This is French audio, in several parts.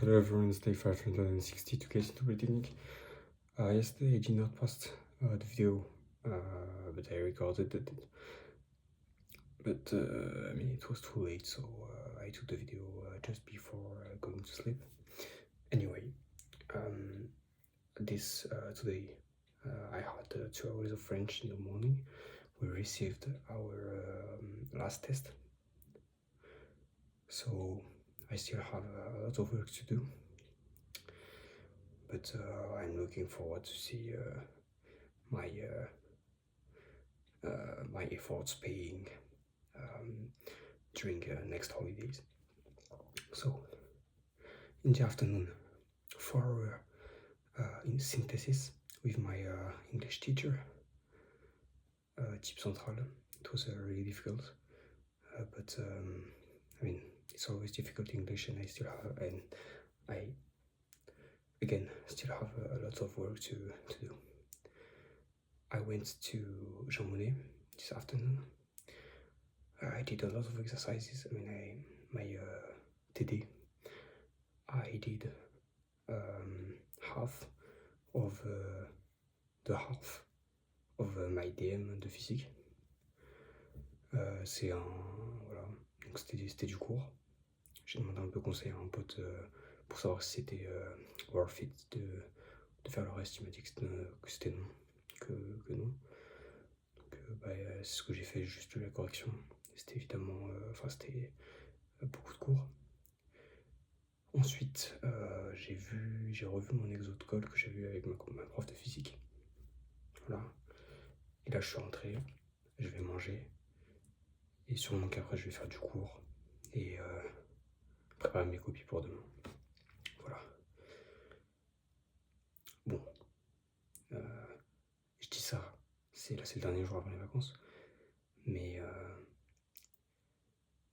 Hello everyone, it's day 560 to get into Polytechnic. Yesterday I did not post the video, but I recorded it. But it was too late, so I took the video just before going to sleep. Anyway, today I had 2 hours of French in the morning. We received our last test, so I still have a lot of work to do. But I'm looking forward to see my efforts paying during next holidays. So in the afternoon, for in synthesis with my English teacher, Type Central, it was really difficult. But I mean, it's always difficult English, and I still have a lot of work to do. I went to Jean Monnet this afternoon. I did a lot of exercises. I mean, my TD, I did half of the half of my DM de physique. C'est un... Voilà, donc c'était du cours. J'ai demandé un peu conseil à un pote pour savoir si c'était worth it de faire le reste. Il m'a dit que c'était non, que non. Donc c'est ce que j'ai fait, juste la correction. C'était évidemment... c'était beaucoup de cours. Ensuite, j'ai revu mon exo de colle que j'ai vu avec ma prof de physique. Voilà. Et là, je suis rentré, je vais manger. Et sûrement qu'après, je vais faire du cours et préparer mes copies pour demain. Voilà. Bon. Je dis ça, c'est le dernier jour avant les vacances. Mais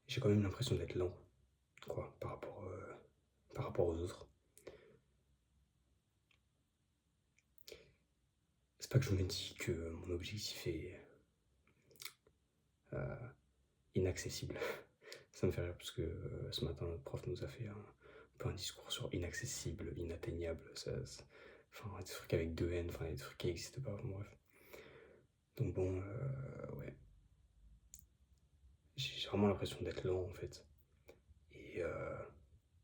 j'ai quand même l'impression d'être lent, quoi, par rapport aux autres. C'est pas que je me dis que mon objectif est inaccessible. Ça me fait rire parce que ce matin, notre prof nous a fait un peu un discours sur inaccessible, inatteignable. Enfin, des trucs avec 2 N, enfin, des trucs qui n'existent pas, bref. Donc bon, ouais. J'ai vraiment l'impression d'être lent, en fait. Et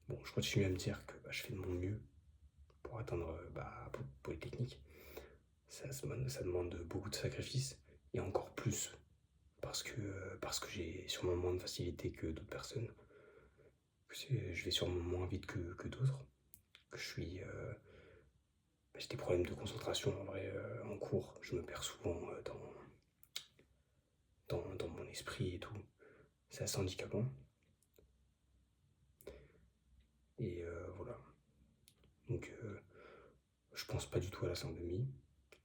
bon, je continue à me dire que je fais de mon mieux pour atteindre Polytechnique. Ça demande beaucoup de sacrifices, et encore plus parce que j'ai sûrement moins de facilité que d'autres personnes. Je vais sûrement moins vite que d'autres. Que j'ai des problèmes de concentration en vrai en cours. Je me perds souvent dans mon esprit et tout. C'est assez handicapant. Et voilà. Donc je pense pas du tout à la syndémie.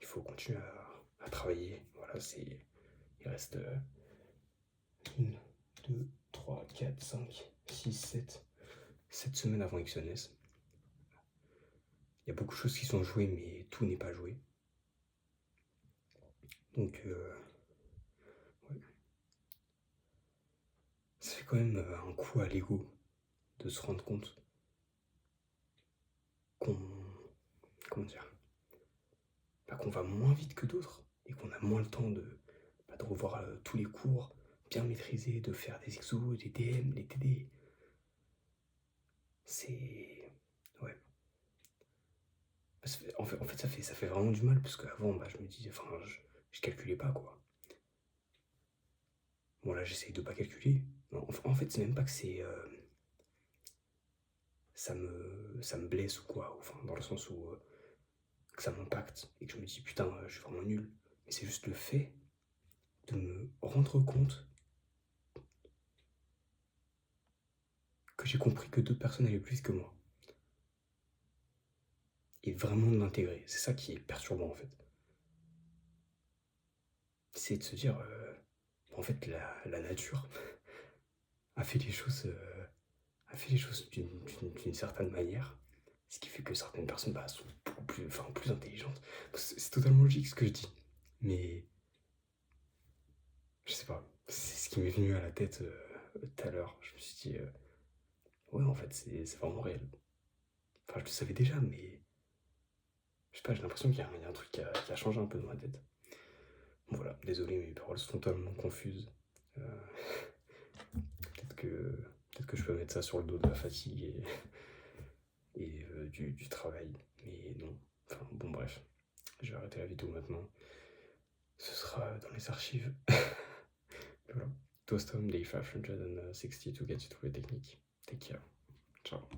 Il faut continuer à travailler. Voilà, il reste 1, 2, 3, 4, 5, 6, 7 semaines avant XNS. Il y a beaucoup de choses qui sont jouées, mais tout n'est pas joué. Donc, ouais. Ça fait quand même un coup à l'ego de se rendre compte qu'on va moins vite que d'autres et qu'on a moins le temps de revoir tous les cours, bien maîtriser, de faire des exos, des DM, des TD. C'est... Ouais. En fait, ça fait vraiment du mal parce qu'avant, je me dis, je calculais pas, quoi. Bon, là, j'essaye de pas calculer. En fait, c'est même pas que c'est... ça me blesse ou quoi, enfin, dans le sens où que ça m'impacte et que je me dis, putain, je suis vraiment nul. Mais c'est juste le fait de me rendre compte que j'ai compris que d'autres personnes allaient plus vite que moi. Et vraiment de l'intégrer. C'est ça qui est perturbant, en fait. C'est de se dire, en fait, la nature a fait les choses, d'une certaine manière, ce qui fait que certaines personnes sont beaucoup plus intelligentes. C'est totalement logique ce que je dis, mais je sais pas, c'est ce qui m'est venu à la tête tout à l'heure. Je me suis dit, ouais, en fait, c'est vraiment réel. Enfin, je le savais déjà, mais je sais pas, j'ai l'impression qu'il y a un truc qui a changé un peu dans ma tête. Bon, voilà, désolé, mes paroles sont totalement confuses. Euh, peut-être que, peut-être que je peux mettre ça sur le dos de la fatigue et du travail, mais non. Enfin, bon, bref, je vais arrêter la vidéo maintenant. Ce sera dans les archives. Voilà. Toast Home Day 560 to get you through the technique. Take care. Ciao.